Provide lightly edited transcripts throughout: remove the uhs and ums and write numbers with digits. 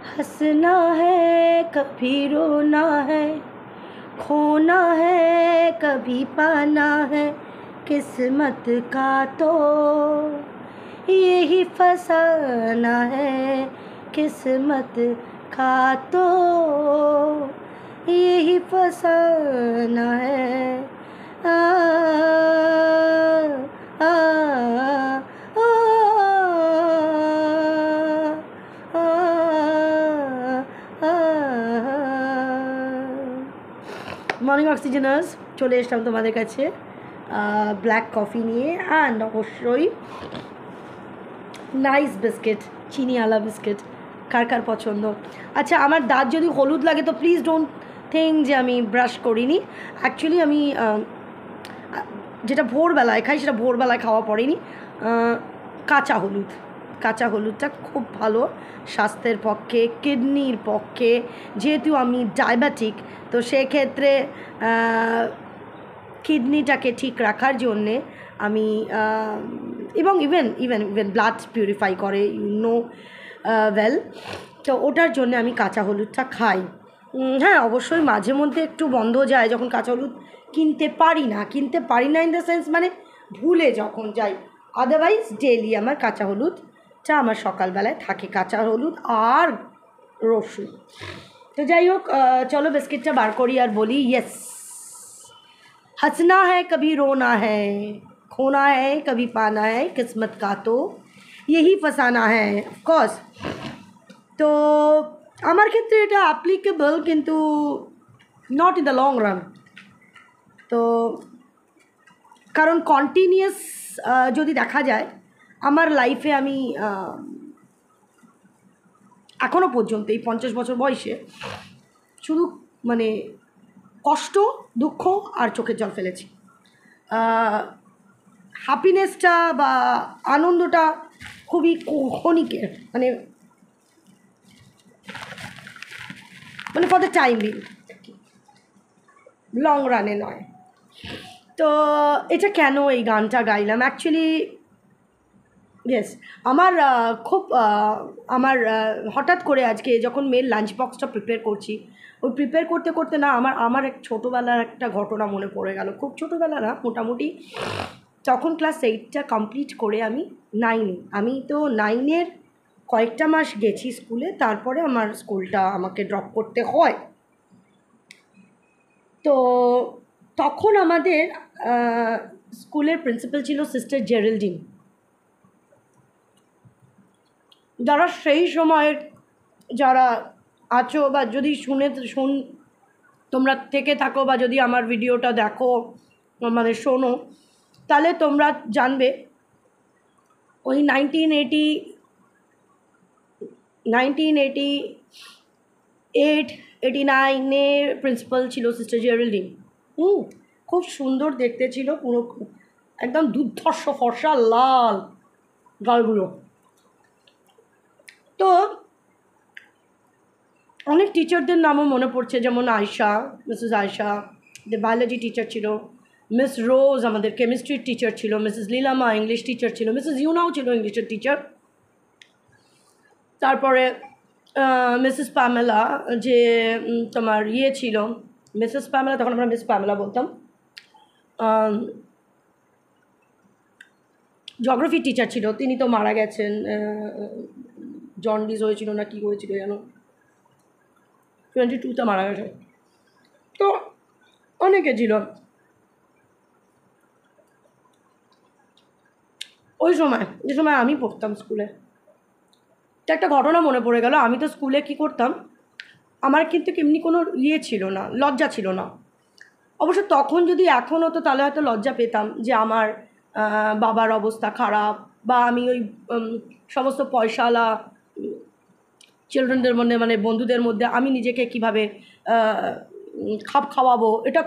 हंसना है कभी रोना है, खोना है कभी पाना है, किस्मत का तो यही फसाना है, किस्मत का तो यही फसाना है। आ, आ, आ, মর্নিং অক্সিজেনার্স, চলে এসলাম তোমাদের কাছে ব্ল্যাক কফি নিয়ে, অ্যান্ড অবশ্যই নাইস বিস্কিট, চিনিওয়ালা বিস্কিট। কার কার পছন্দ? আচ্ছা, আমার দাঁত যদি হলুদ লাগে তো প্লিজ ডোন্ট থিঙ্ক যে আমি ব্রাশ করিনি। অ্যাকচুয়ালি আমি যেটা ভোরবেলায় খাই সেটা ভোরবেলায় খাওয়া পড়েনি। কাঁচা হলুদ, কাঁচা হলুদটা খুব ভালো স্বাস্থ্যের পক্ষে, কিডনির পক্ষে। যেহেতু আমি ডায়াবেটিক, তো সেক্ষেত্রে কিডনিটাকে ঠিক রাখার জন্যে আমি এবং ইভেন ব্লাড পিউরিফাই করে, ইউ নো ওয়েল। তো ওটার জন্য আমি কাঁচা হলুদটা খাই। হ্যাঁ, অবশ্যই মাঝে মধ্যে একটু বন্ধ যায় যখন কাঁচা হলুদ কিনতে পারি না ইন দ্য সেন্স মানে ভুলে যখন যাই। আদারওয়াইজ ডেলি আমার কাঁচা হলুদটা আমার সকালবেলায় থাকে, কাঁচা হলুদ আর রসুন। তো যাই হোক, চলো বিস্কিটটা বার করি আর বলি ইয়েস, हंसना है कभी रोना है, खोना है कभी पाना है, किस्मत का तो यही फसाना है। অফকোর্স, তো আমার ক্ষেত্রে এটা অ্যাপ্লিকেবল, কিন্তু not in the long run. তো কারণ কন্টিনিউয়াস যদি দেখা যায় আমার লাইফে, আমি এখনও পর্যন্ত এই 50 বছর বয়সে শুধু মানে কষ্ট, দুঃখ আর চোখের জল ফেলেছি। হ্যাপিনেসটা বা আনন্দটা খুবই ক্ষণিকের, মানে for the time being, long রানে নয়। তো এটা কেন এই গানটা গাইলাম অ্যাকচুয়ালি, ইয়েস, আমার খুব হঠাৎ করে আজকে যখন মেয়ের লাঞ্চ বক্সটা প্রিপেয়ার করছি, ওই প্রিপেয়ার করতে করতে না আমার এক ছোটোবেলার একটা ঘটনা মনে পড়ে গেল। খুব ছোটোবেলা না, মোটামুটি তখন ক্লাস 8টা কমপ্লিট করে আমি 9-এ, আমি তো 9-এর কয়েকটা মাস গেছি স্কুলে, তারপরে আমার স্কুলটা আমাকে ড্রপ করতে হয়। তো তখন আমাদের স্কুলের প্রিন্সিপাল ছিল সিস্টার জেরাল্ডিন। যারা সেই সময়ের যারা আছো বা যদি তোমরা থেকে থাকো বা যদি আমার ভিডিওটা দেখো মানে শোনো, তাহলে তোমরা জানবে ওই 1988-89-এ প্রিন্সিপাল ছিল সিস্টার জেরাল্ডিন। খুব সুন্দর দেখতে ছিল, পুরো একদম দুর্ধর্ষ ফর্সা লাল গালগুলো। তো অনেক টিচারদের নামও মনে পড়ছে, যেমন Ayesha, Mrs Ayesha biology teacher ছিল, মিস রোজ আমাদের কেমিস্ট্রির টিচার ছিল, মিসেস লীলামা ইংলিশ টিচার ছিল, মিসেস ইউনাও ছিল ইংলিশের টিচার। তারপরে মিসেস প্যামেলা, যে তোমার ছিল মিসেস প্যামেলা, তখন আমরা মিস প্যামেলা বলতাম। জিওগ্রাফি টিচার ছিল, তিনি তো মারা গেছেন, জন্ডিস হয়েছিল না কি হয়েছিল যেন, 22তে মারা গেছে। তো অনেকে ছিল ওই সময়, যে সময় আমি পড়তাম স্কুলে। তো একটা ঘটনা মনে পড়ে গেল। আমি তো স্কুলে কি করতাম, আমার কিন্তু এমনি কোনো ছিল না, লজ্জা ছিল না। অবশ্য তখন যদি এখন হতো তাহলে হয়তো লজ্জা পেতাম যে আমার বাবার অবস্থা খারাপ, বা আমি ওই সমস্ত পয়সাওয়ালা চিলড্রেনদের মধ্যে, মানে বন্ধুদের মধ্যে আমি নিজেকে কীভাবে খাপ খাওয়াবো, এটা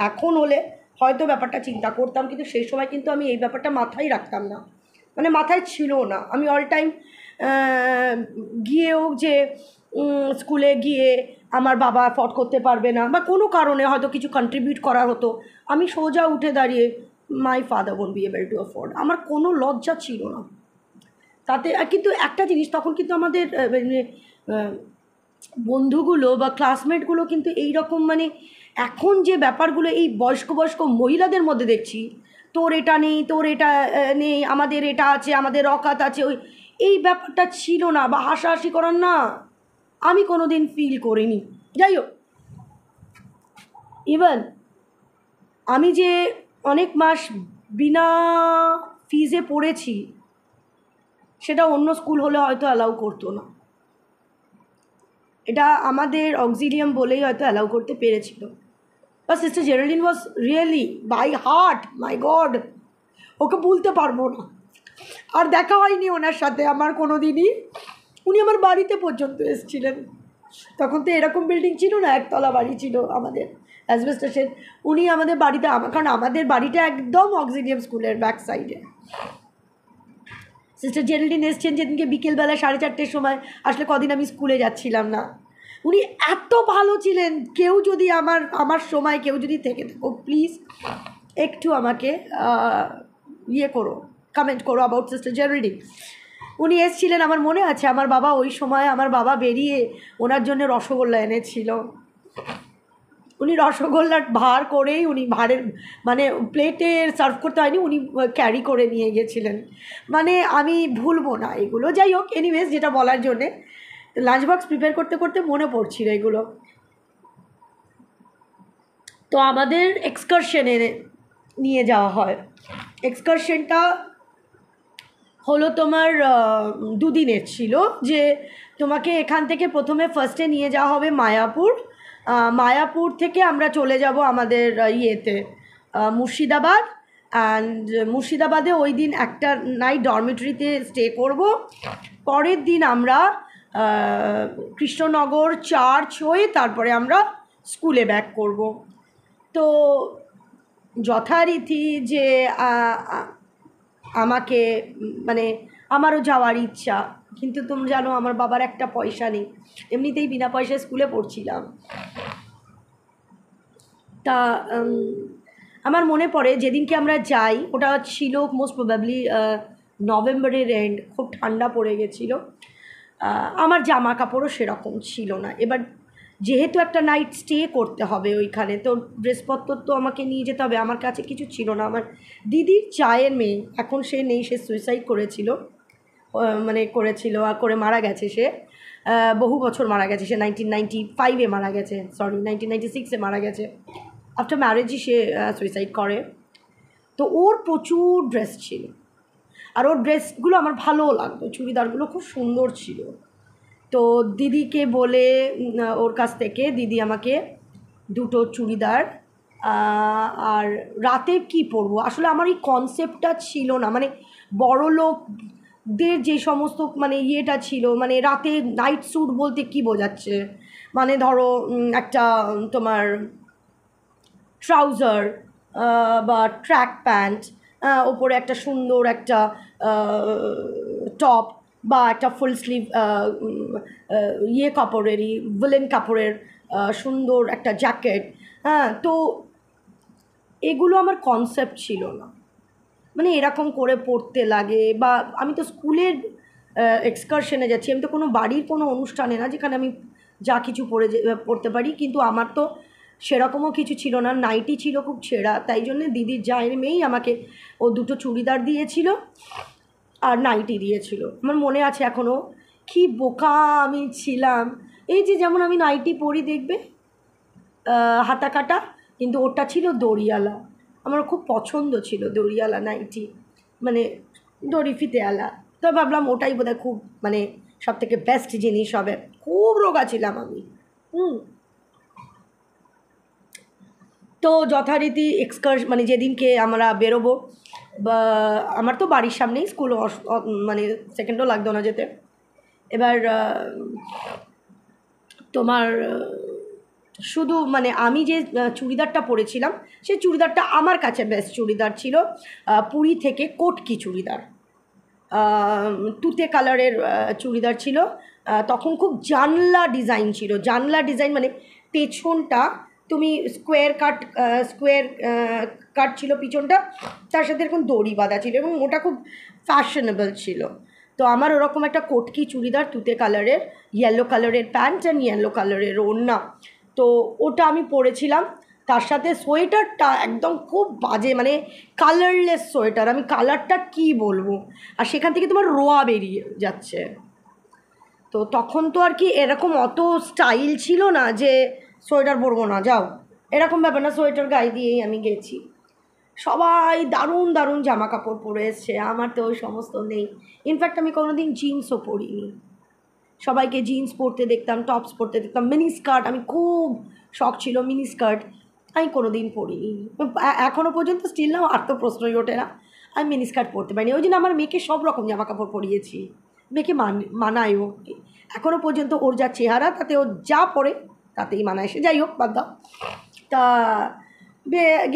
এখন হলে হয়তো ব্যাপারটা চিন্তা করতাম, কিন্তু সেই সময় কিন্তু আমি এই ব্যাপারটা মাথায় রাখতাম না, মানে মাথায় ছিল না। আমি অল টাইম গিয়েও যে স্কুলে গিয়ে আমার বাবা অ্যাফোর্ড করতে পারবে না বা কোনো কারণে হয়তো কিছু কন্ট্রিবিউট করার হতো, আমি সোজা উঠে দাঁড়িয়ে my father won't be able to afford, আমার কোনো লজ্জা ছিল না তাতে। কিন্তু একটা জিনিস, তখন কিন্তু আমাদের বন্ধুগুলো বা ক্লাসমেটগুলো কিন্তু এই রকম মানে এখন যে ব্যাপারগুলো এই বয়স্ক বয়স্ক মহিলাদের মধ্যে দেখছি, তোর এটা নেই, তোর এটা নেই, আমাদের এটা আছে, আমাদের অকাত আছে, ওই এই ব্যাপারটা ছিল না, বা হাসাহাসি করার না, আমি কোনো দিন ফিল করিনি। যাই হোক, ইভেন আমি যে অনেক মাস বিনা ফিজে পড়েছি, সেটা অন্য স্কুল হলে হয়তো অ্যালাউ করতো না। এটা আমাদের অক্সিলিয়াম বলেই হয়তো অ্যালাউ করতে পেরেছিল। But sister Geraldine was really by heart, my god, ওকে ভুলতে পারবো না। আর দেখা হয়নি ওনার সাথে আমার কোনো দিনই। উনি আমার বাড়িতে পর্যন্ত এসেছিলেন। তখন তো এরকম বিল্ডিং ছিল না, একতলা বাড়ি ছিল আমাদের, অ্যাসবেস্টস শেড। উনি আমাদের বাড়িতে, কারণ আমাদের বাড়িটা একদম অক্সিলিয়াম স্কুলের ব্যাক সাইডে। সিস্টার জেরাল্ডিন এসছেন যেদিনকে বিকেলবেলা 4:30-র সময়, আসলে কদিন আমি স্কুলে যাচ্ছিলাম না। উনি এত ভালো ছিলেন। কেউ যদি আমার সময় কেউ যদি থেকে থাকো, প্লিজ একটু আমাকে ইয়ে করো, কমেন্ট করো অ্যাবাউট সিস্টার জেরাল্ডিন। উনি এসেছিলেন, আমার মনে আছে, আমার বাবা ওই সময়, আমার বাবা বেরিয়ে ওনার জন্য রসগোল্লা এনেছিল। উনি রসগোল্লা ভার করেই, উনি ভারের মানে প্লেটে সার্ভ করতে হয়নি, উনি ক্যারি করে নিয়ে গেছিলেন। মানে আমি ভুলবো না এগুলো। যাই হোক, এনিওয়েজ, যেটা বলার জন্যে, লাঞ্চ বক্স প্রিপেয়ার করতে করতে মনে পড়ছিল এগুলো। তো আমাদের এক্সকারশনে নিয়ে যাওয়া হয়। এক্সকারশনটা হলো তোমার 2 দিনের ছিল। যে তোমাকে এখান থেকে প্রথমে ফার্স্টে নিয়ে যাওয়া হবে মায়াপুর। মায়াপুর থেকে আমরা চলে যাব আমাদের ইয়েতে মুর্শিদাবাদ। অ্যান্ড মুর্শিদাবাদে ওই দিন একটা নাইট ডরমিটরিতে স্টে করব। পরের দিন আমরা কৃষ্ণনগর চার্চ হয়ে তারপরে আমরা স্কুলে ব্যাক করব। তো যথারীতি যে আমাকে মানে আমারও যাওয়ার ইচ্ছা, কিন্তু তুমি জানো আমার বাবার একটা পয়সা নেই, এমনিতেই বিনা পয়সায় স্কুলে পড়ছিলাম। তা আমার মনে পড়ে যেদিনকে আমরা যাই, ওটা ছিল মোস্ট প্রবাবলি নভেম্বরের এন্ড, খুব ঠান্ডা পড়ে গেছিলো। আমার জামা কাপড়ও সেরকম ছিল না। এবার যেহেতু একটা নাইট স্টে করতে হবে ওইখানে, তো ড্রেসপত্র তো আমাকে নিয়ে যেতে হবে। আমার কাছে কিছু ছিল না। আমার দিদির চায়ের মেয়ে, এখন সে নেই, সে সুইসাইড করেছিল, মানে করেছিল আর করে মারা গেছে। সে বহু বছর মারা গেছে। সে 1995-এ মারা গেছে, সরি 1996-এ মারা গেছে। আফটার ম্যারেজই সে সুইসাইড করে। তো ওর প্রচুর ড্রেস ছিল, আর ওর ড্রেসগুলো আমার ভালোও লাগতো, চুড়িদারগুলো খুব সুন্দর ছিল। তো দিদিকে বলে ওর কাছ থেকে দিদি আমাকে 2টো চুড়িদার, আর রাতে কি পরবো আসলে আমার এই কনসেপ্টটা ছিল না। মানে বড়লোকদের যে সমস্ত মানে ইয়েটা ছিল, মানে রাতে নাইট স্যুট বলতে কি বোঝাচ্ছে, মানে ধরো একটা তোমার ট্রাউজার বা ট্র্যাক প্যান্ট, ওপরে একটা সুন্দর একটা টপ, বা একটা ফুল স্লিভ ইয়ে কাপড়েরই, উলেন কাপড়ের সুন্দর একটা জ্যাকেট। হ্যাঁ, তো এগুলো আমার কনসেপ্ট ছিল না। মানে এরকম করে পড়তে লাগে, বা আমি তো স্কুলের এক্সকারশনে যাচ্ছি, আমি তো কোনো বাড়ির কোনো অনুষ্ঠানে না যেখানে আমি যা কিছু পড়তে পারি। কিন্তু আমার তো সেরকমও কিছু ছিল না, নাইটি ছিল খুব ছেঁড়া। তাই জন্যে দিদির জায়ের মেয়েই আমাকে ও 2টো চুড়িদার দিয়েছিল আর নাইটি দিয়েছিল। আমার মনে আছে এখনও, কি বোকা আমি ছিলাম। এই যে যেমন আমি নাইটি পরি দেখবে হাতা কাটা, কিন্তু ওটা ছিল দড়িয়ালা। আমার খুব পছন্দ ছিল দড়িয়ালা নাইটি, মানে দড়ি ফিতেওয়ালা। তো ভাবলাম ওটাই বোধহয় খুব মানে সব থেকে বেস্ট জিনিস হবে। খুব রোগা ছিলাম আমি। তো যথারীতি মানে যেদিনকে আমরা বেরোবো, বা আমার তো বাড়ির সামনেই স্কুল, মানে সেকেন্ডও লাগতো না যেতে। এবার তোমার শুধু মানে আমি যে চুড়িদারটা পরেছিলাম, সেই চুড়িদারটা আমার কাছে বেস্ট চুড়িদার ছিল। পুরী থেকে কোটকি চুড়িদার, তুতে কালারের চুড়িদার ছিল। তখন খুব জানলা ডিজাইন ছিল। জানলা ডিজাইন মানে পেছনটা তুমি স্কোয়ার কাট ছিল পিছনটা, তার সাথে এরকম দড়ি বাঁধা ছিল, এবং ওটা খুব ফ্যাশনেবল ছিল। তো আমার ওরকম একটা কটকি চুড়িদার তুতে কালারের, ইয়েলো কালারের প্যান্ট অ্যান্ড ইয়েলো কালারের ওড়না, তো ওটা আমি পরেছিলাম। তার সাথে সোয়েটারটা একদম খুব বাজে, মানে কালারলেস সোয়েটার, আমি কালারটা কি বলবো, আর সেখান থেকে তোমার রোয়া বেরিয়ে যাচ্ছে। তো তখন তো আর কি এরকম অত স্টাইল ছিল না যে সোয়েটার পরবো না, যাও এরকম ব্যাপার না, সোয়েটার গায়ে দিয়েই আমি গেছি। সবাই দারুণ দারুণ জামা কাপড় পরে এসছে, আমার তো ওই সমস্ত নেই। ইনফ্যাক্ট আমি কোনোদিন জিন্সও পরিনি, সবাইকে জিন্স পরতে দেখতাম, টপস পরতে দেখতাম, মিনি স্কার্ট, আমি খুব শখ ছিল মিনি স্কার্ট, আমি কোনো দিন পরিনি। এখনও পর্যন্ত স্টিল নাও আর তো প্রশ্নই ওঠে না, আমি মিনি স্কার্ট পরতে পারিনি। ওই জন্য আমার মেয়েকে সব রকম জামা কাপড় পরিয়েছি, মেয়েকে মানায়ও এখনও পর্যন্ত, ওর যা চেহারা তাতে ও যা পরে তাতেই মানায়, সে যাই হোক বাদ দাও। তা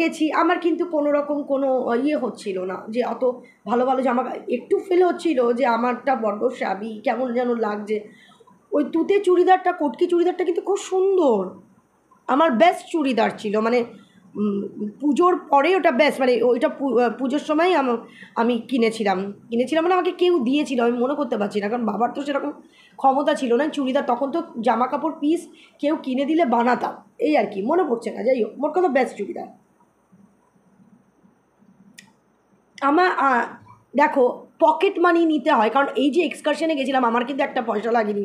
গেছি, আমার কিন্তু কোনো রকম কোনো ইয়ে হচ্ছিল না যে অত ভালো ভালো জামা, একটু ফিল হচ্ছিল যে আমারটা বড্ড শ্যাবি, কেমন যেন লাগছে। ওই তুতে চুড়িদারটা, কটকি চুড়িদারটা কিন্তু খুব সুন্দর, আমার বেস্ট চুড়িদার ছিল, মানে পুজোর পরে ওটা বেস্ট, মানে ওইটা পুজোর সময় আমি কিনেছিলাম মানে আমাকে কেউ দিয়েছিল, আমি মনে করতে পারছি না, কারণ বাবার তো সেরকম ক্ষমতা ছিল না চুড়িদার, তখন তো জামা কাপড় পিস কেউ কিনে দিলে বানাতাম, এই আর কি, মনে পড়ছে না, যাই হোক মোট কথা বেস্ট চুড়িদার আমার। দেখো পকেট মানি নিতে হয়, কারণ এই যে এক্সকারশনে গেছিলাম আমার কিন্তু একটা পয়সা লাগেনি,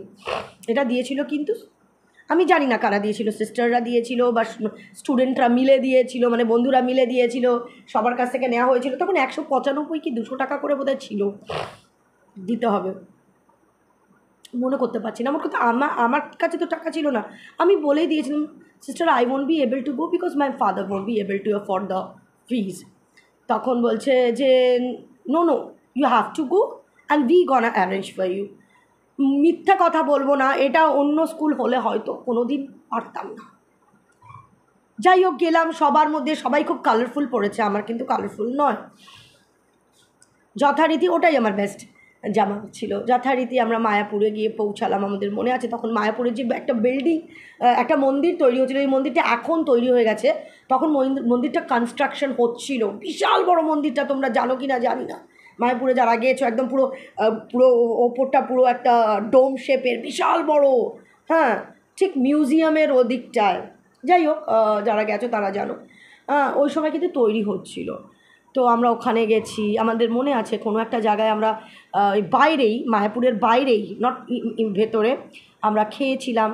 এটা দিয়েছিল কিন্তু আমি জানি না কারা দিয়েছিল, সিস্টাররা দিয়েছিল বা স্টুডেন্টরা মিলে দিয়েছিল, মানে বন্ধুরা মিলে দিয়েছিল, সবার কাছ থেকে নেওয়া হয়েছিল, তখন 195 কি 200 টাকা করে বোধহয় ছিল, দিতে হবে, মনে করতে পারছি না। আমার কাছে তো টাকা ছিল না, আমি বলেই দিয়েছিলাম sister I won't be able to go because my father won't be able to afford the fees. তখন বলছে যে no no you have to go and we gonna arrange for you. মিথ্যা কথা বলবো না, এটা অন্য স্কুল হলে হয়তো কোনো দিন পারতাম না। যাই হোক গেলাম, সবার মধ্যে সবাই খুব কালারফুল পড়েছে, আমার কিন্তু কালারফুল নয়, যথারীতি ওটাই আমার বেস্ট জামা ছিল। যথারীতি আমরা মায়াপুরে গিয়ে পৌঁছালাম, আমাদের মনে আছে তখন মায়াপুরে যে একটা বিল্ডিং, একটা মন্দির তৈরি হচ্ছিলো, এই মন্দিরটা এখন তৈরি হয়ে গেছে, তখন মন্দিরটা কনস্ট্রাকশন হচ্ছিল, বিশাল বড় মন্দিরটা, তোমরা জানো কি না জানি না, মায়াপুরে যারা গিয়েছো একদম পুরো পুরো ওপরটা পুরো একটা ডোম শেপের বিশাল বড়, হ্যাঁ ঠিক মিউজিয়ামের ওদিকটায়, যাই হোক যারা গেছো তারা জানো, ওই সময় কিন্তু তৈরি হচ্ছিল। তো আমরা ওখানে গেছি, আমাদের মনে আছে কোনো একটা জায়গায় আমরা বাইরেই, মায়াপুরের বাইরেই, নট ভেতরে, আমরা খেয়েছিলাম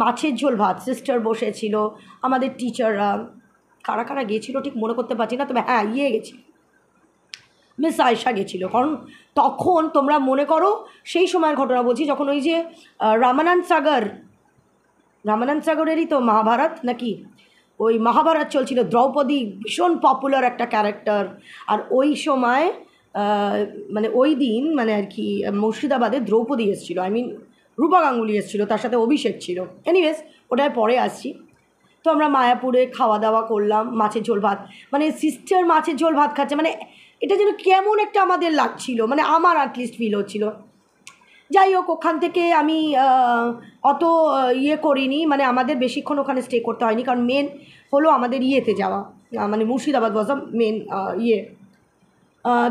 মাছের ঝোল ভাত, সিস্টার বসেছিল, আমাদের টিচাররা, কারা কারা গেছিলো ঠিক মনে করতে পারছি না, তবে হ্যাঁ গেছি, মিস আয়েশা গেছিলো, কারণ তখন তোমরা মনে করো সেই সময়ের ঘটনা বলছি, যখন ওই যে রামানন্দ সাগরেরই তো মহাভারত নাকি, ওই মহাভারত চলছিল, দ্রৌপদী ভীষণ পপুলার একটা ক্যারেক্টার, আর ওই সময় মানে ওই দিন মানে আর কি মুর্শিদাবাদে দ্রৌপদী এসেছিলো, আই মিন রূপা গাঙ্গুলি এসেছিলো, তার সাথে অভিষেক ছিল, এনিওয়েজ ওটায় পরে আসছি। তো আমরা মায়াপুরে খাওয়া দাওয়া করলাম, মাছের ঝোল ভাত, মানে সিস্টার মাছের ঝোল ভাত খাচ্ছে, মানে এটা যেন কেমন একটা আমাদের লাগছিল, মানে আমার অ্যাটলিস্ট ফিল হচ্ছিলো। যাই হোক ওখান থেকে আমি অত ইয়ে করিনি, মানে আমাদের বেশিক্ষণ ওখানে স্টে করতে হয়নি, কারণ মেন হলো আমাদের ইয়েতে যাওয়া, মানে মুর্শিদাবাদ ওয়াজ দ্য মেন ইয়ে।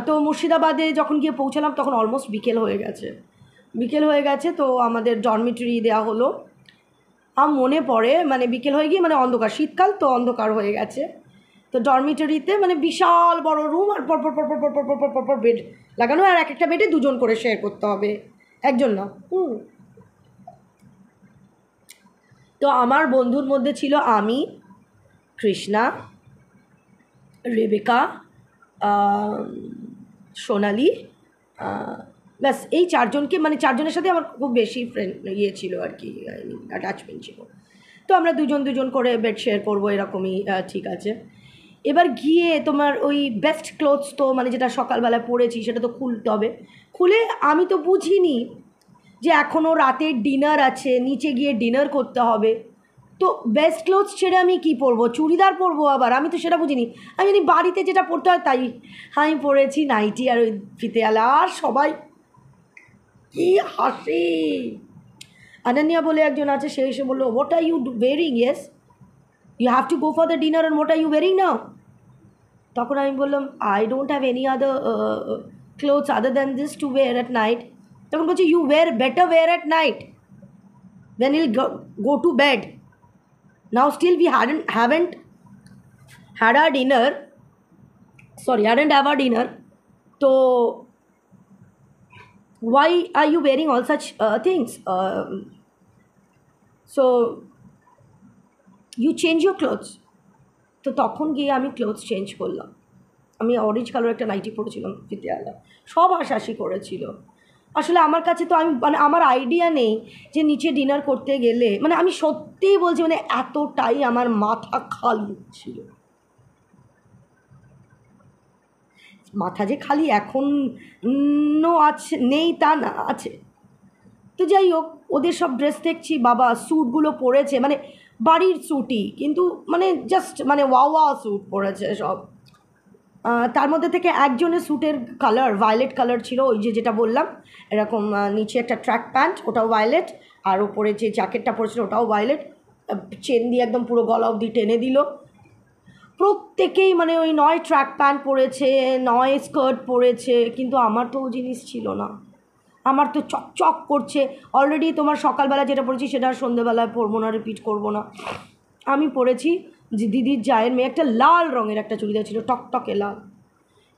তো মুর্শিদাবাদে যখন গিয়ে পৌঁছালাম তখন অলমোস্ট বিকেল হয়ে গেছে, তো আমাদের ডরমিটরি দেওয়া হলো, মনে পড়ে মানে বিকেল হয়ে গিয়ে মানে অন্ধকার, শীতকাল তো অন্ধকার হয়ে গেছে, তো ডরমিটরিতে মানে বিশাল বড় রুম, আর পরপর পরপর পরপর পরপর পরপর বেড লাগানো, আর এক একটা বেডে দুজন করে শেয়ার করতে হবে, একজন না। তো আমার বন্ধুর মধ্যে ছিল আমি, কৃষ্ণা, রেবেকা, সোনালি, ব্যাস এই চারজনকে, মানে চারজনের সাথে আমার খুব বেশি ফ্রেন্ড ইয়ে ছিল আর কি, অ্যাটাচমেন্ট ছিল। তো আমরা দুজন করে বেড শেয়ার করবো এরকমই, ঠিক আছে। এবার গিয়ে তোমার ওই বেস্ট ক্লোথস তো মানে যেটা সকালবেলায় পরেছি সেটা তো খুলতে হবে, খুলে আমি তো বুঝিনি যে এখনও রাতের ডিনার আছে, নিচে গিয়ে ডিনার করতে হবে, তো বেস্ট ক্লোথস ছেড়ে আমি কী পরবো, চুড়িদার পরবো আবার, আমি তো সেটা বুঝিনি, আমি জানি বাড়িতে যেটা পরতে হয় তাই, আমি পরেছি নাইটি আর ওই ফিতেয়ালা, আর সবাই কি হাসি। অনন্যা বলে একজন আছে, সে এসে বললো what are you wearing, yes you have to go for the dinner and what are you wearing now. তখন আমি বললাম I don't have any other clothes other than this to wear at night. তখন বলছে you wear better wear at night when he'll go to bed. Now still we haven't had our dinner. Sorry, hadn't have our dinner. So why are you wearing all such things? So you change your clothes. তো তখন গিয়ে আমি clothes change করলাম। আমি orange colour একটা nightie পরেছিলাম বিদ্যালয়, সব হাসাহাসি করেছিল। আসলে আমার কাছে তো আমি মানে আমার আইডিয়া নেই যে নিচে ডিনার করতে গেলে মানে আমি সত্যিই বলছি মানে এতটাই আমার মাথা খালি ছিল। মাথা যে খালি এখন আছে নেই তা না, আছে। তো যাই হোক, ওদের সব ড্রেস দেখছি, বাবা স্যুটগুলো পরেছে মানে বাড়ির স্যুটই, কিন্তু মানে জাস্ট মানে ওয়া স্যুট পরেছে সব। তার মধ্যে থেকে একজনের স্যুটের কালার ভায়োলেট কালার ছিল, ওই যেটা বললাম এরকম নিচে একটা ট্র্যাক প্যান্ট ওটাও ভায়োলেট, আর ওপরে যে জ্যাকেটটা পরেছিল ওটাও ভায়োলেট, চেন দিয়ে একদম পুরো গলা অবধি টেনে দিল। প্রত্যেকেই মানে ওই নয় ট্র্যাক প্যান্ট পরেছে, নয় স্কার্ট পরেছে, কিন্তু আমার তো ও জিনিস ছিল না। আমার তো চকচক করছে। অলরেডি তোমার সকালবেলা যেটা পড়েছি সেটা সন্ধ্যেবেলায় পরবো না, রিপিট করবো না। আমি পরেছি যে দিদির জায়ের মেয়ে একটা লাল রঙের একটা চুড়িদার ছিল, টকটকে লাল,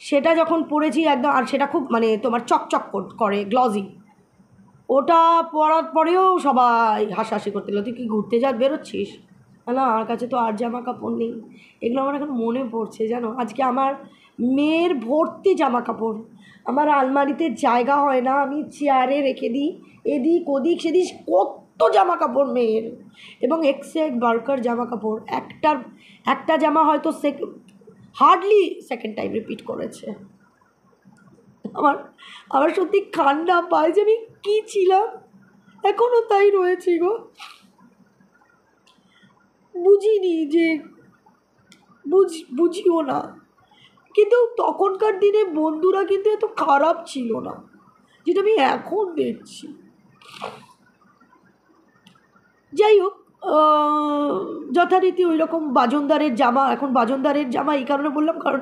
সেটা যখন পরেছি একদম, আর সেটা খুব মানে তোমার চকচক করে গ্লজি, ওটা পরার পরেও সবাই হাসাহাসি করতে গেলো, তুই কি ঘুরতে বেরোচ্ছিস? না, আমার কাছে তো আর জামা কাপড় নেই। এগুলো আমার এখন মনে পড়ছে জানো, আজকে আমার মেয়ের ভর্তি জামা কাপড়, আমার আলমারিতে জায়গা হয় না, আমি চেয়ারে রেখে দিই, এদিক ওদিক সেদিক কত জামা কাপড় মেয়ের, এবং এক্সেক বার্কার জামা কাপড়, একটা জামা হয়তো হার্ডলি সেকেন্ড টাইম রিপিট করেছে। আমার সত্যি কান্না পায় যে আমি কী ছিলাম, এখনও তাই রয়েছি গো। বুঝিনি যে বুঝিও না, কিন্তু তখনকার দিনে বন্ধুরা কিন্তু এত খারাপ ছিল না যেটা আমি এখন দেখছি। যাই হোক, যথারীতি ওই রকম বাজনদারের জামা, এখন বাজনদারের জামা এই কারণে বললাম কারণ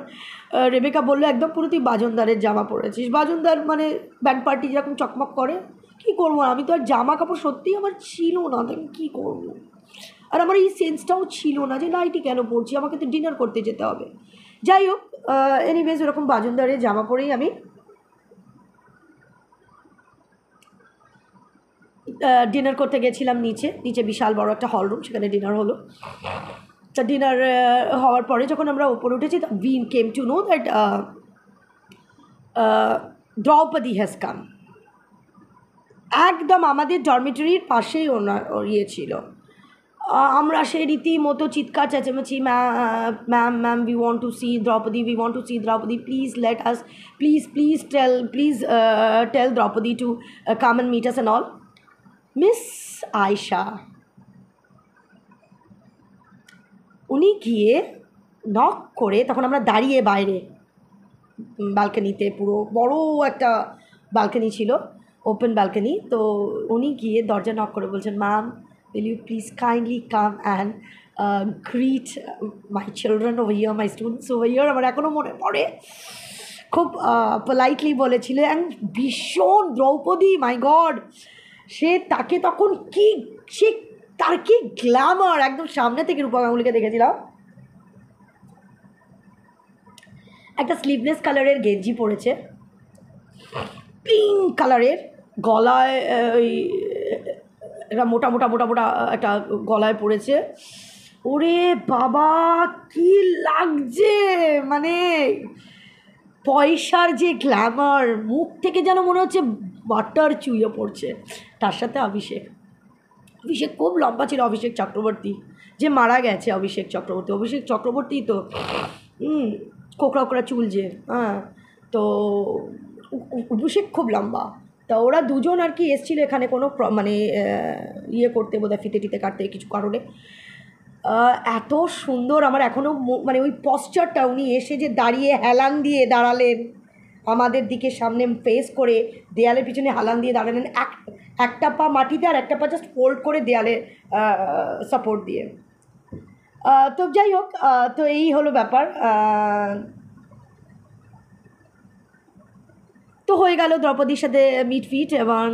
রেবেকা বললো একদম পুরো তুই বাজনদারের জামা পরেছিস। বাজনদার মানে ব্যান্ড পার্টি যেরকম চকমক করে, কী করবো, আমি তো আর জামা কাপড় সত্যিই আমার ছিল না, তো আমি কী করবো। আর আমার এই সেন্সটাও ছিল না যে নাইটি কেন পরছি, আমাকে তো ডিনার করতে যেতে হবে। যাই হোক, এনিওয়েজ ওরকম বাজনদারের জামা পরেই আমি ডিনার করতে গেছিলাম নিচে বিশাল বড় একটা হল রুম, সেখানে ডিনার হলো। তা ডিনার হওয়ার পরে যখন আমরা ওপরে উঠেছি, we came to know that Draupadi has come. একদম আমাদের ডরমিটরির পাশেই ওর ইয়ে ছিল। আমরা সেই রীতিমতো চিৎকার চেঁচামেচি, ma'am we want to see Draupadi, we want to see Draupadi, please let us, please tell Draupadi to come and meet us and all. Miss Ayesha উনি গিয়ে নক করে, তখন আমরা দাঁড়িয়ে বাইরে ব্যালকনিতে, পুরো বড় একটা ব্যালকনি ছিল, ওপেন ব্যালকনি। তো উনি গিয়ে দরজা নক করে বলছেন, ma'am will you please kindly come and greet my children over here, my students over here। আমার এখনও মনে পড়ে, খুব পোলাইটলি বলেছিল, অ্যান্ড ভীষণ দ্রৌপদী, মাই গড, তাকে তখন তার কি গ্ল্যামার, একদম সামনে থেকে রূপা গাঙ্গুলিকে দেখেছিলাম। একটা স্লিভলেস কালারের গেঞ্জি পরেছে, পিঙ্ক কালারের, গলায় ওই একটা মোটা একটা গলায় পড়েছে। ওরে বাবা কি লাগছে, মানে পয়সার যে গ্ল্যামার, মুখ থেকে যেন মনে হচ্ছে বাটার চুইয়ে পড়ছে। তার সাথে অভিষেক খুব লম্বা ছিল, অভিষেক চক্রবর্তী যে মারা গেছে, অভিষেক চক্রবর্তী তো কোকড়া চুল যে, হ্যাঁ, তো অভিষেক খুব লম্বা। তা ওরা দুজন আর কি এসেছিলো এখানে কোনো মানে ইয়ে করতে, বোধহয় ফিতে কাটতে কিছু কারণে। এত সুন্দর, আমার এখনও মানে ওই পশ্চারটা, উনি এসে যে দাঁড়িয়ে হেলান দিয়ে দাঁড়ালেন আমাদের দিকে, সামনে ফেস করে দেয়ালের পিছনে হেলান দিয়ে দাঁড়ালেন, একটা পা মাটিতে আর একটা পা জাস্ট ফোল্ড করে দেয়ালে সাপোর্ট দিয়ে। তো যাই হোক, তো এই হলো ব্যাপার। তো হয়ে গেল দ্রৌপদীর সাথে মিট ফিট, এবং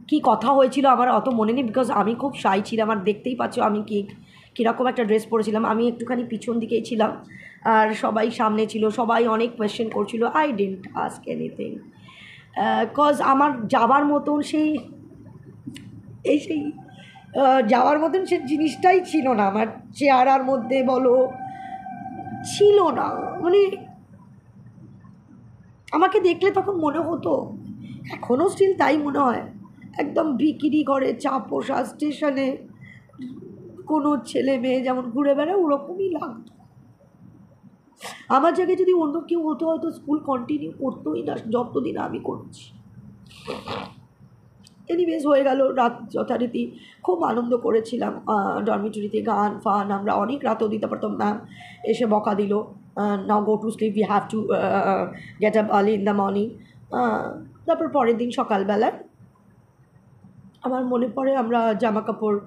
কী কথা হয়েছিল আমার অত মনে নেই, বিকজ আমি খুব শাই ছিলাম। আর দেখতেই পাচ্ছ আমি কীরকম একটা ড্রেস পরেছিলাম। আমি একটুখানি পিছন দিকেই ছিলাম আর সবাই সামনে ছিল। সবাই অনেক কোয়েশ্চেন করছিল। I didn't ask anything, cause আমার যাবার মতন সেই যাওয়ার মতন সে জিনিসটাই ছিল না আমার চেহারার মধ্যে, বলো ছিল না। মানে আমাকে দেখলে তখন মনে হতো, এখনও স্টিল তাই মনে হয়, একদম ভিকিরি ঘরে চাপোষা স্টেশনে কোনো ছেলে মেয়ে যেমন ঘুরে বেড়ায় ওরকমই লাগতো। আমার জায়গায় যদি অন্য কেউ হতো হয়তো স্কুল কন্টিনিউ করতোই না যতদিন আমি করছি। এনিওয়েজ হয়ে গেল রাত যথারীতি, খুব আনন্দ করেছিলাম। ডরমিটরিতে গান ফান, আমরা অনেক রাতেও দিতে পারতাম। ম্যাম এসে বকা দিল, now go to sleep, you have to get up early in the morning. তারপর পরের দিন সকালবেলা আমার মনে পড়ে আমরা জামা কাপড়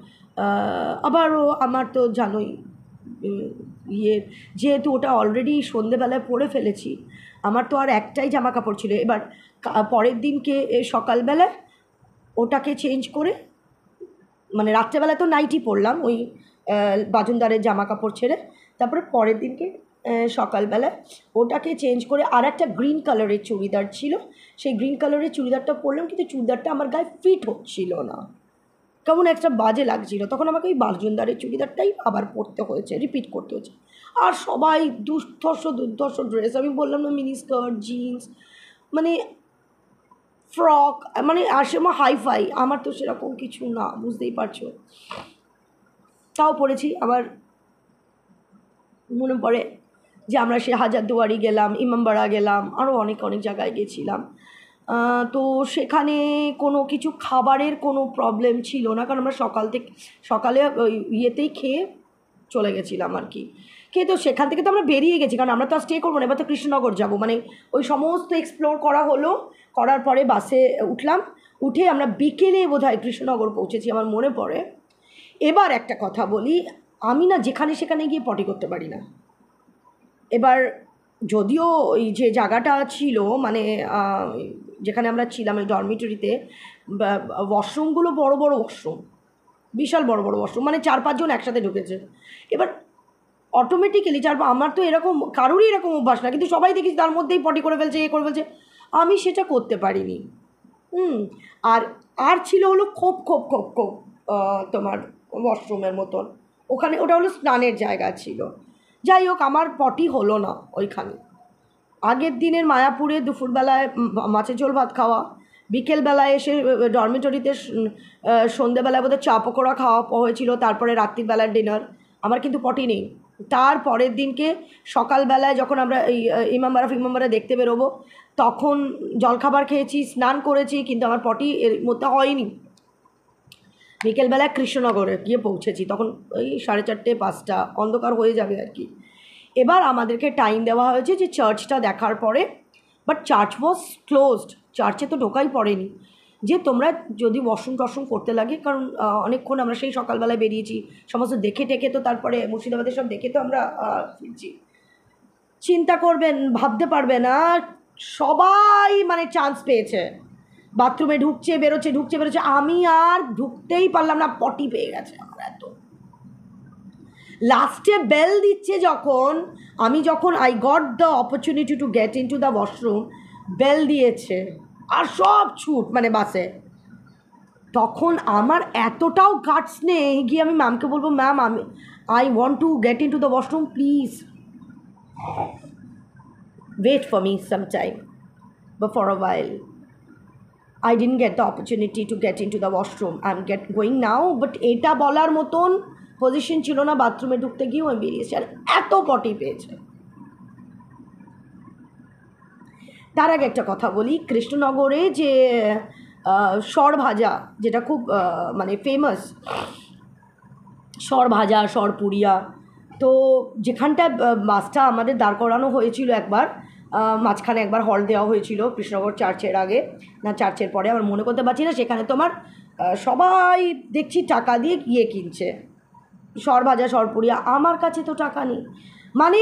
আবারও, আমার তো জানোই যেহেতু ওটা অলরেডি সন্ধেবেলায় পরে ফেলেছি, আমার তো আর একটাই জামা কাপড় ছিল। এবার পরের দিনকে সকালবেলায় ওটাকে চেঞ্জ করে, মানে রাত্রেবেলায় তো নাইটি পরলাম ওই বাজনদারের জামা কাপড় ছেড়ে, তারপরে পরের দিনকে সকালবেলায় ওটাকে চেঞ্জ করে আর একটা গ্রিন কালারের চুড়িদার ছিল, সেই গ্রিন কালারের চুড়িদারটা পরলাম। কিন্তু চুড়িদারটা আমার গায়ে ফিট হচ্ছিল না, কেমন একটা বাজে লাগছিল। তখন আমাকে ওই বাজনদারের চুড়িদারটাই আবার পরতে হয়েছে, রিপিট করতে হয়েছে। আর সবাই দুর্ধর্ষ ড্রেস, আমি বললাম না, মিনি স্কার্ট, জিন্স, মানে ফ্রক, মানে আর সেরকম হাইফাই। আমার তো সেরকম কিছু না, বুঝতেই পারছো। তাও পড়েছি। আমার মনে পড়ে যে আমরা সে হাজারদুয়ারি গেলাম, ইমামবাড়া গেলাম, আরও অনেক জায়গায় গেছিলাম। তো সেখানে কোনো কিছু খাবারের কোনো প্রবলেম ছিল না, কারণ আমরা সকালে ওই ইয়েতেই খেয়ে চলে গেছিলাম আর কি। তো সেখান থেকে তো আমরা বেরিয়ে গেছি, কারণ আমরা তো আর স্টে করবো না, এবার তো কৃষ্ণনগর যাবো। মানে ওই সমস্ত এক্সপ্লোর করা হলো, করার পরে বাসে উঠলাম, উঠে আমরা বিকেলে বোধহয় কৃষ্ণনগর পৌঁছেছি আমার মনে পড়ে। এবার একটা কথা বলি, আমি না যেখানে সেখানে গিয়ে পটি করতে পারি না। এবার যদিও ওই যে জায়গাটা ছিল, মানে যেখানে আমরা ছিলাম ওই ডরমিটরিতে, ওয়াশরুমগুলো বড় ওয়াশরুম, বিশাল বড় ওয়াশরুম, মানে 4-5 জন একসাথে ঢুকেছে। এবার অটোমেটিক্যালি আমার তো এরকম কারোরই এরকম অভ্যাস না, কিন্তু সবাই দেখি তার মধ্যেই পটি করে ফেলছে, করে ফেলছে। আমি সেটা করতে পারিনি। আর ছিল হলো খোপ তোমার ওয়াশরুমের মতন, ওখানে ওটা হলো স্নানের জায়গা ছিল। যাই হোক, আমার পটি হলো না ওইখানে। আগের দিনের মায়াপুরে দুপুরবেলায় মাছের ঝোল ভাত খাওয়া, বিকেলবেলায় এসে ডরমিটরিতে সন্ধ্যেবেলায় বোধহয় চা পকোড়া খাওয়া হয়েছিল, তারপরে রাত্রিবেলার ডিনার। আমার কিন্তু পটি নেই। তার পরের দিনকে সকালবেলায় যখন আমরা এই ইমামবাড়া দেখতে বেরোবো, তখন জলখাবার খেয়েছি, স্নান করেছি, কিন্তু আমার পটি এর মধ্যে হয়নি। বিকেলবেলায় কৃষ্ণনগরে গিয়ে পৌঁছেছি, তখন ওই 4:30-5টা, অন্ধকার হয়ে যাবে আর কি। এবার আমাদেরকে টাইম দেওয়া হয়েছে যে চার্চটা দেখার পরে, বাট চার্চ ওয়াজ ক্লোজড, চার্চে তো ঢোকাই পড়েনি। যে তোমরা যদি ওয়াশরুম করতে লাগে, কারণ অনেকক্ষণ আমরা সেই সকালবেলায় বেরিয়েছি, সমস্ত দেখে টেকে তো তারপরে মুর্শিদাবাদের সব দেখে তো আমরা ফিরছি। চিন্তা করবেন, ভাবতে পারবে না, সবাই মানে চান্স পেয়েছে, বাথরুমে ঢুকছে বেরোচ্ছে। আমি আর ঢুকতেই পারলাম না, পটি পেয়ে গেছে আমার এত। লাস্টে বেল দিচ্ছে যখন, আমি যখন I got the opportunity to get into the washroom, bell দিয়েছে আর সব ছুট মানে বাসে। তখন আমার এতটাও গাটস নেই গিয়ে আমি ম্যামকে বলবো, ma'am I want to get into the washroom, please wait for me some time. But for a while I didn't get the opportunity to get into the washroom. I'm going now, but এটা বলার মতন position ছিল না, বাথরুমে ঢুকতে গিয়েও আমি বেরিয়েছি, আর এত পটি পেয়েছে। তার আগে একটা কথা বলি, কৃষ্ণনগরে যে সর ভাজা, যেটা খুব মানে ফেমাস, সর ভাজা, সর পুরিয়া, তো যেখানটায় বাসটা আমাদের দাঁড় করানো হয়েছিল একবার, মাঝখানে একবার হল দেওয়া হয়েছিল কৃষ্ণনগর চার্চের আগে না চার্চের পরে, আমার মনে করতে পারছি না। সেখানে তোমার সবাই দেখছি টাকা দিয়ে গিয়ে কিনছে সর ভাজা, সর পুরিয়া। আমার কাছে তো টাকা নেই, মানে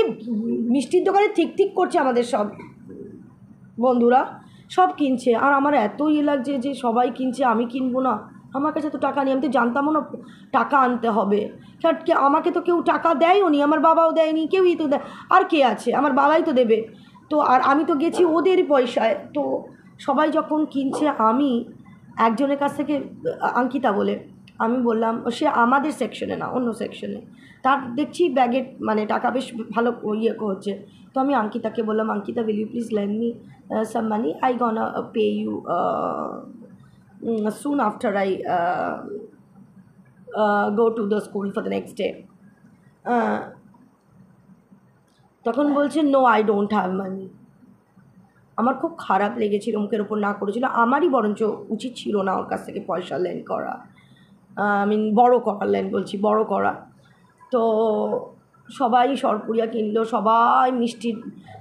মিষ্টির দোকানে ঠিক করছে আমাদের সব বন্ধুরা সব কিনছে, আর আমার এত ইয়ে লাগছে যে সবাই কিনছে আমি কিনবো না। আমার কাছে তো টাকা নেই, আমি তো জানতামও না টাকা আনতে হবে। আমাকে তো কেউ টাকা দেয়ও নি, আমার বাবাও দেয়নি, কেউই তো দেয়। আর কে আছে, আমার বাবাই তো দেবে। তো আর আমি তো গেছি ওদের পয়সায়। তো সবাই যখন কিনছে, আমি একজনের কাছ থেকে, অঙ্কিতা বলে, আমি বললাম, সে আমাদের সেকশনে না, অন্য সেকশনে, তার দেখছি ব্যাগের মানে টাকা বেশ ভালো ইয়ে হচ্ছে। তো আমি অঙ্কিতাকে বললাম, Ankita will you please lend me some money, I gonna pay you soon after I go to the school for the next day. তখন বলছে no I don't have money. আমার খুব খারাপ লেগেছিল, মুখের ওপর না করেছিল। আমারই বরঞ্চ উচিত ছিল না ওর কাছ থেকে পয়সা লেন করা, বড় করা, লেন বলছি বড় করা। তো সবাই সরপুরিয়া কিনলো, সবাই মিষ্টির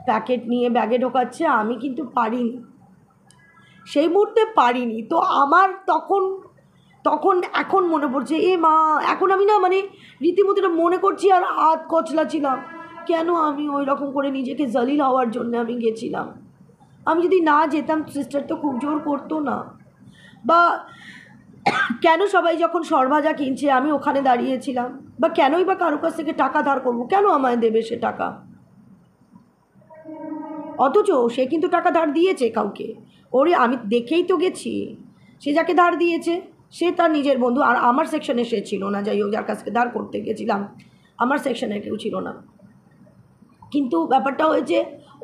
প্যাকেট নিয়ে ব্যাগে ঢোকাচ্ছে, আমি কিন্তু পারিনি, সেই মুহূর্তে পারিনি। তো আমার তখন এখন মনে পড়ছে, এ মা, এখন আমি না মানে রীতিমতো মনে করছি আর হাত কচলাছিলাম, কেন আমি ওই রকম করে নিজেকে জালিল হওয়ার জন্য আমি গেছিলাম। আমি যদি না যেতাম সিস্টার তো খুব জোর করতো না। বা কেন সবাই যখন সরভাজা কিনছে আমি ওখানে দাঁড়িয়েছিলাম, বা কেনই বা কারো কাছ থেকে টাকা ধার করবো, কেন আমায় দেবে সে টাকা? অথচ সে কিন্তু টাকা ধার দিয়েছে কাউকে। ওরে আমি দেখেই তো গেছি, সে যাকে ধার দিয়েছে সে তার নিজের বন্ধু, আর আমার সেকশনে সে ছিল না। যাই হোক, যার কাছ থেকে ধার করতে গেছিলাম আমার সেকশনে কেউ ছিল না। কিন্তু ব্যাপারটা হয়েছে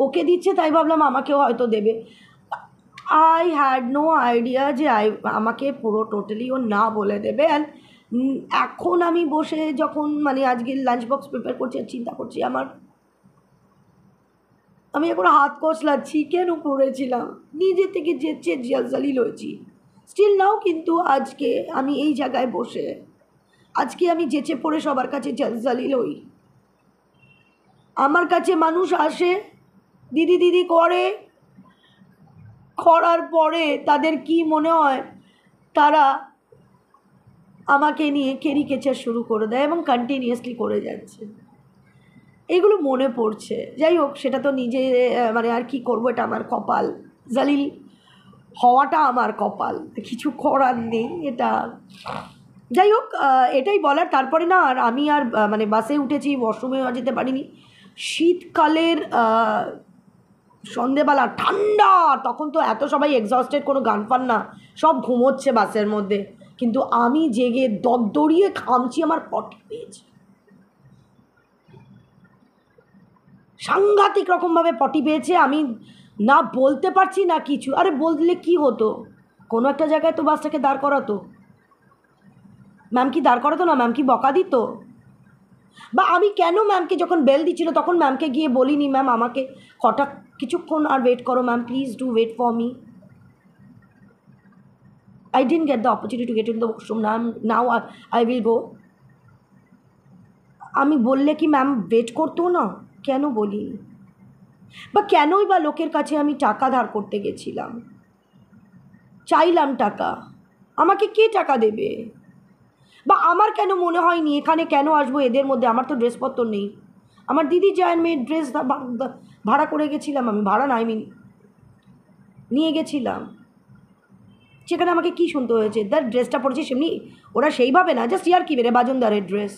ওকে দিচ্ছে তাই ভাবলাম আমাকেও হয়তো দেবে। আই হ্যাড নো আইডিয়া যে আমাকে পুরো টোটালি ও না বলে দেবে। অ্যান্ড এখন আমি বসে যখন মানে আজকে লাঞ্চ বক্স প্রিপেয়ার করছি আর চিন্তা করছি, আমি এখন হাত কচলাচ্ছি, কেন পড়েছিলাম, নিজে থেকে যেচে জালিল হয়েছি। স্টিল নাও কিন্তু আজকে আমি এই জায়গায় বসে, আজকে আমি যেচে পড়ে সবার কাছে জালিল হই। আমার কাছে মানুষ আসে, দিদি দিদি করে, করার পরে তাদের কি মনে হয়, তারা আমাকে নিয়ে কেরিকেচার শুরু করে দেয় এবং কন্টিনিউয়াসলি করে যাচ্ছে। এইগুলো মনে পড়ছে। যাই হোক, সেটা তো নিজে মানে আর কি করবো, এটা আমার কপাল, জালিল হওয়াটা আমার কপাল, কিছু করার নেই এটা। যাই হোক, এটাই বলার। তারপরে না আর আমি আর মানে বাসে উঠেছি, ওয়াশরুমেও যেতে পারিনি। শীতকালের সন্ধেবেলা ঠান্ডা, তখন তো এত সবাই এক্সস্টেড, কোনো গান ফান না, সব ঘুমোচ্ছে বাসের মধ্যে, কিন্তু আমি জেগে দরদরিয়ে ঘামছি, আমার পটি পেয়েছে, সাংঘাতিক রকমভাবে পটি পেয়েছে। আমি না বলতে পারছি না কিছু। আরে বললে কি হতো, কোনো একটা জায়গায় তো বাসটাকে দাঁড় করাতো, ম্যাম কি দাঁড় করাতো না, ম্যাম কি বকা দিত? বা আমি কেন ম্যামকে যখন বেল দিচ্ছিল তখন ম্যামকে গিয়ে বলিনি, ম্যাম আমাকে কিছুক্ষণ আর ওয়েট করো, ma'am please do wait for me. I didn't get the opportunity to get into the washroom. Now I will go. আমি বললে কি ম্যাম ওয়েট করতো না? কেন বলিনি? বা কেনই বা লোকের কাছে আমি টাকা ধার করতে গেছিলাম, চাইলাম টাকা, আমাকে কে টাকা দেবে? বা আমার কেন মনে হয়নি এখানে কেন আসবো এদের মধ্যে, আমার তো ড্রেসপত্র নেই। আমার দিদি জায়ের মেয়ের ড্রেস ভাড়া করে গেছিলাম, আমি ভাড়া না, নিয়ে গেছিলাম। সেখানে আমাকে কি শুনতে হয়েছে, তার ড্রেসটা পরেছি সেমনি, ওরা সেইভাবে না, জাস্ট ইয়ার কি বেরে বাজনদারের ড্রেস,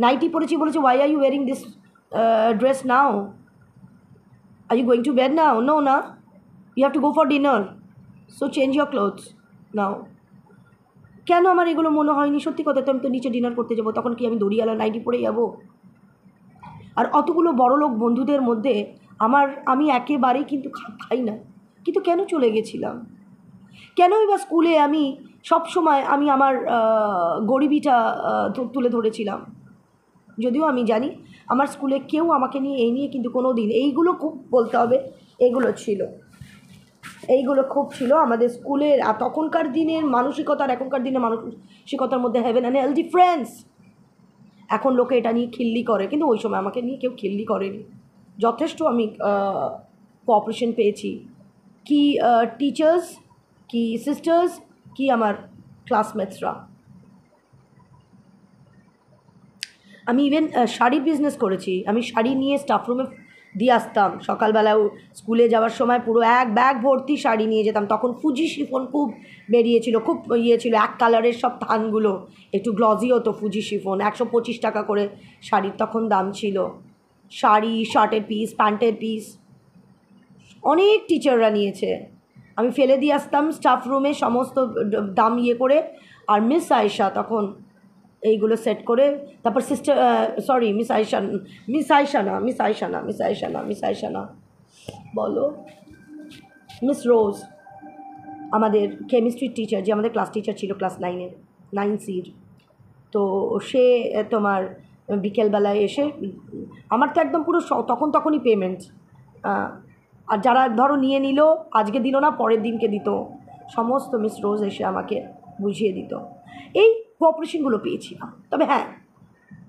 নাইটি পরেছি, বলেছে why are you wearing this dress now, are you going to bed now? No না, you have to go for dinner, so change your clothes now. কেন আমার এগুলো মনে হয়নি? সত্যি কথা তো, আমি তো নিচে ডিনার করতে যাবো, তখন কি আমি দড়িয়ালা নাইটি পরে যাবো? আর অতগুলো বড়লোক বন্ধুদের মধ্যে আমি একেবারেই কিন্তু খাই না, কিন্তু কেন চলে গেছিলাম? কেনই বা স্কুলে আমি সবসময় আমি আমার গরিবিটা তুলে ধরেছিলাম? যদিও আমি জানি আমার স্কুলে কেউ আমাকে নিয়ে এই নিয়ে কিন্তু কোনো দিন, এইগুলো খুব বলতে হবে, এইগুলো খুব ছিল আমাদের স্কুলের। আর তখনকার দিনের মানসিকতা আর এখনকার দিনের মানসিকতার মধ্যে হেভেন অ্যান্ড হেল ডিফারেন্স। এখন লোকে এটা নিয়ে খিল্লি করে, কিন্তু ওই সময় আমাকে নিয়ে কেউ খিল্লি করেনি। যথেষ্ট আমি কোঅপারেশন পেয়েছি, কি টিচার্স, কি সিস্টার্স, কি আমার ক্লাসমেটসরা। আমি ইভেন শাড়ির বিজনেস করেছি, আমি শাড়ি নিয়ে স্টাফ রুমে দিয়ে আসতাম। সকালবেলাও স্কুলে যাওয়ার সময় পুরো এক ব্যাগ ভর্তি শাড়ি নিয়ে যেতাম। তখন ফুজি শিফন খুব বেরিয়েছিল, খুব ইয়ে ছিল, এক কালারের সব থানগুলো একটু গ্লজি হতো। ফুজি শিফন 125 টাকা করে শাড়ির তখন দাম ছিল। শাড়ি, শার্টের পিস, প্যান্টের পিস অনেক টিচাররা নিয়েছে। আমি ফেলে দিয়ে আসতাম স্টাফ রুমে সমস্ত দাম ইয়ে করে। আর মিস আয়েশা তখন এইগুলো সেট করে, তারপর sister, sorry miss Ayesha, miss Ayesha না, বলো, মিস রোজ, আমাদের কেমিস্ট্রির টিচার, যে আমাদের ক্লাস টিচার ছিল ক্লাস 9-এর, 9C'র। তো সে তোমার বিকেলবেলায় এসে, আমার তো একদম পুরো তখনই পেমেন্ট। আর যারা ধরো নিয়ে নিল, আজকে দিল না পরের দিনকে দিত, সমস্ত মিস রোজ এসে আমাকে বুঝিয়ে দিত। এই কোঅপারেশনগুলো পেয়েছিলাম। তবে হ্যাঁ,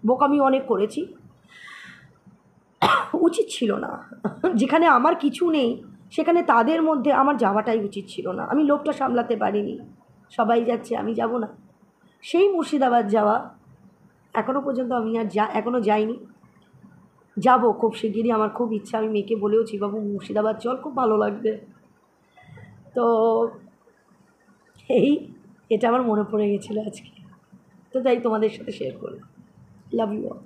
বোকামি অনেক করেছি, উচিত ছিল না। যেখানে আমার কিছু নেই সেখানে তাদের মধ্যে আমার যাওয়াটাই উচিত ছিল না। আমি লোকটা সামলাতে পারিনি, সবাই যাচ্ছে আমি যাব না। সেই মুর্শিদাবাদ যাওয়া এখনও পর্যন্ত আমি আর এখনও যাইনি। যাব খুব শিগগিরই, আমার খুব ইচ্ছা। আমি মেয়েকে বলেওছি, বাবু মুর্শিদাবাদ চল, খুব ভালো লাগবে। তো এটা আমার মনে পড়ে গেছিলো আজকে, তো তাই তোমাদের সাথে শেয়ার করলাম। Love you all.